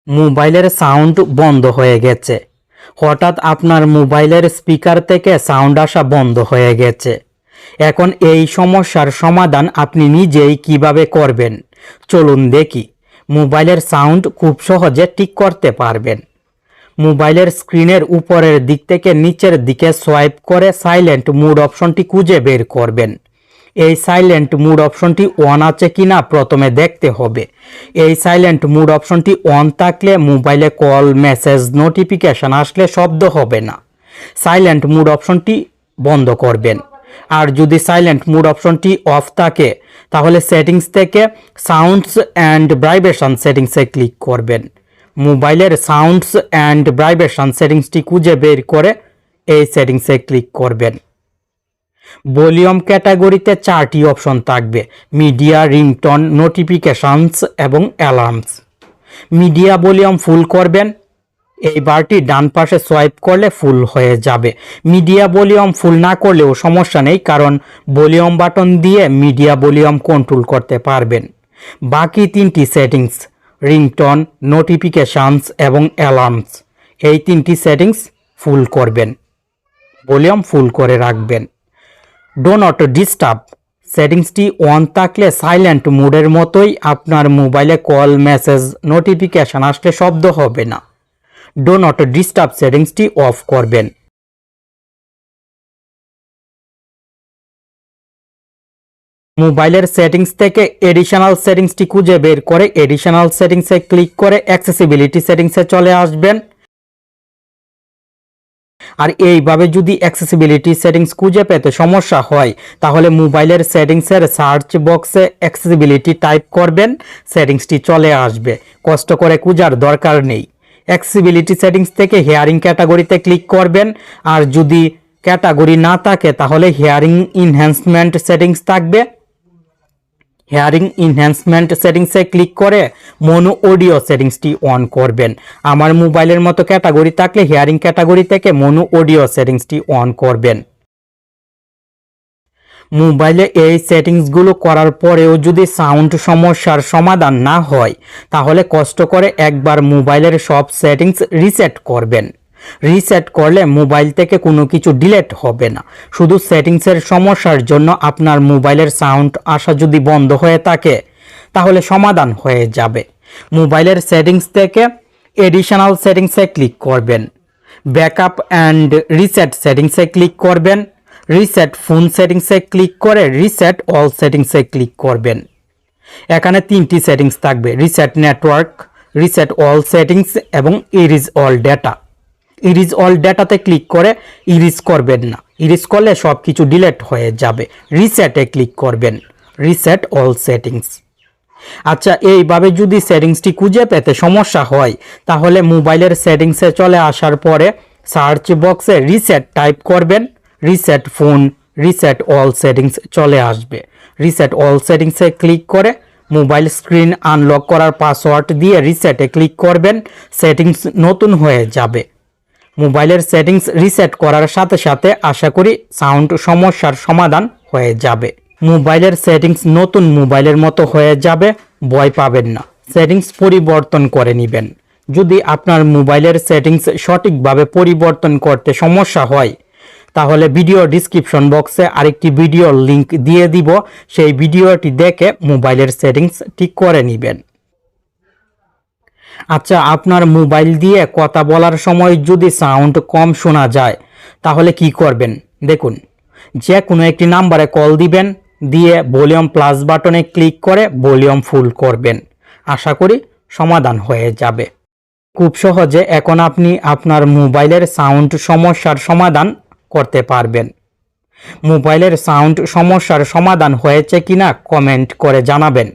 মোবাইলের সাউন্ড বন্ধ হয়ে গেছে। হঠাৎ আপনার মোবাইলের স্পিকার থেকে সাউন্ড আসা বন্ধ হয়ে গেছে। এখন এই সমস্যার সমাধান আপনি নিজেই কিভাবে করবেন চলুন দেখি। মোবাইলের সাউন্ড খুব সহজে ঠিক করতে পারবেন। মোবাইলের স্ক্রিনের উপরের দিক থেকে নিচের দিকে সোয়াইপ করে সাইলেন্ট মুড অপশনটি খুঁজে বের করবেন। এই সাইলেন্ট মুড অপশনটি অন আছে কিনা প্রথমে দেখতে হবে। এই সাইলেন্ট মুড অপশনটি অন থাকলে মোবাইলে কল, মেসেজ, নোটিফিকেশন আসলে শব্দ হবে না। সাইলেন্ট মুড অপশনটি বন্ধ করবেন। আর যদি সাইলেন্ট মুড অপশনটি অফ থাকে তাহলে সেটিংস থেকে সাউন্ডস অ্যান্ড ভাইব্রেশন সেটিংসে ক্লিক করবেন। মোবাইলের সাউন্ডস অ্যান্ড ভাইব্রেশন সেটিংসটি খুঁজে বের করে এই সেটিংসে ক্লিক করবেন। ভলিউম ক্যাটাগরিতে 4টি অপশন থাকবে: মিডিয়া, রিংটোন, নোটিফিকেশনস এবং অ্যালার্মস। মিডিয়া ভলিউম ফুল করবেন। এই বারটি ডান পাশে সোয়াইপ করলে ফুল হয়ে যাবে। মিডিয়া ভলিউম ফুল না করলেও সমস্যা নেই, কারণ ভলিউম বাটন দিয়ে মিডিয়া ভলিউম কন্ট্রোল করতে পারবেন। বাকি 3টি সেটিংস রিংটোন, নোটিফিকেশনস এবং অ্যালার্মস, এই 3টি সেটিংস ফুল করবেন, ভলিউম ফুল করে রাখবেন। ডো নট ডিস্টার্ব সেটিংসটি অন থাকলে সাইলেন্ট মোডের মতোই আপনার মোবাইলে কল, মেসেজ, নোটিফিকেশন আসলে শব্দ হবে না। ডো নট ডিস্টার্ব সেটিংসটি অফ করবেন। মোবাইলের সেটিংস থেকে এডিশনাল সেটিংসটি খুঁজে বের করে এডিশনাল সেটিংসে ক্লিক করে অ্যাক্সেসিবিলিটি সেটিংসে চলে আসবেন। আর এইভাবে যদি অ্যাক্সেসিবিলিটি সেটিংস খুঁজে পেতে সমস্যা হয় তাহলে মোবাইলের সেটিংসের সার্চ বক্সে অ্যাক্সেসিবিলিটি টাইপ করবেন, সেটিংসটি চলে আসবে। কষ্ট করে খোঁজার দরকার নেই। অ্যাক্সেসিবিলিটি সেটিংস থেকে হিয়ারিং ক্যাটাগরিতে ক্লিক করবেন। আর যদি ক্যাটাগরি না থাকে তাহলে হিয়ারিং ইনহ্যান্সমেন্ট সেটিংস থাকবে। হিয়ারিং ইনহ্যান্সমেন্ট সেটিংসে ক্লিক করে মনো অডিও সেটিংসটি অন করবেন। আমার মোবাইলের মতো ক্যাটাগরি থাকলে হিয়ারিং ক্যাটাগরি থেকে মনো অডিও সেটিংসটি অন করবেন। মোবাইলে এই সেটিংসগুলো করার পরেও যদি সাউন্ড সমস্যার সমাধান না হয় তাহলে কষ্ট করে একবার মোবাইলের সব সেটিংস রিসেট করবেন। রিসেট করলে মোবাইল থেকে কোনো কিছু ডিলিট হবে না। শুধু সেটিংসের সমস্যার জন্য আপনার মোবাইলের সাউন্ড আসা যদি বন্ধ হয়ে থাকে তাহলে সমাধান হয়ে যাবে। মোবাইলের সেটিংস থেকে এডিশনাল সেটিংসে ক্লিক করবেন। ব্যাকআপ অ্যান্ড রিসেট সেটিংসে ক্লিক করবেন। রিসেট ফোন সেটিংসে ক্লিক করে রিসেট অল সেটিংসে ক্লিক করবেন। এখানে 3টি সেটিংস থাকবে: reset network, reset all settings এবং erase all data. Erase all ডেটাতে ক্লিক করে ইরিজ করবেন না, ইরিজ করলে সব কিছু ডিলিট হয়ে যাবে। রিসেটে ক্লিক করবেন, রিসেট অল সেটিংস। আচ্ছা, এইভাবে যদি সেটিংসটি খুঁজে পেতে সমস্যা হয় তাহলে মোবাইলের সেটিংসে চলে আসার পরে সার্চ বক্সে রিসেট টাইপ করবেন। Reset phone, reset all settings চলে আসবে। রিসেট অল সেটিংসে ক্লিক করে মোবাইল স্ক্রিন আনলক করার পাসওয়ার্ড দিয়ে রিসেটে ক্লিক করবেন। সেটিংস নতুন হয়ে যাবে। মোবাইলের সেটিংস রিসেট করার সাথে সাথে আশা করি সাউন্ড সমস্যার সমাধান হয়ে যাবে। মোবাইলের সেটিংস নতুন মোবাইলের মতো হয়ে যাবে, ভয় পাবেন না। সেটিংস পরিবর্তন করে নেবেন। যদি আপনার মোবাইলের সেটিংস সঠিকভাবে পরিবর্তন করতে সমস্যা হয় তাহলে ভিডিও ডিসক্রিপশন বক্সে আরেকটি ভিডিওর লিংক দিয়ে দিব, সেই ভিডিওটি দেখে মোবাইলের সেটিংস ঠিক করে নেবেন। আচ্ছা, আপনার মোবাইল দিয়ে কথা বলার সময় যদি সাউন্ড কম শোনা যায় তাহলে কি করবেন দেখুন। যে কোনো একটি নাম্বারে কল দিবেন, দিয়ে ভলিউম প্লাস বাটনে ক্লিক করে ভলিউম ফুল করবেন। আশা করি সমাধান হয়ে যাবে। খুব সহজে এখন আপনি আপনার মোবাইলের সাউন্ড সমস্যার সমাধান করতে পারবেন। মোবাইলের সাউন্ড সমস্যার সমাধান হয়েছে কিনা কমেন্ট করে জানাবেন।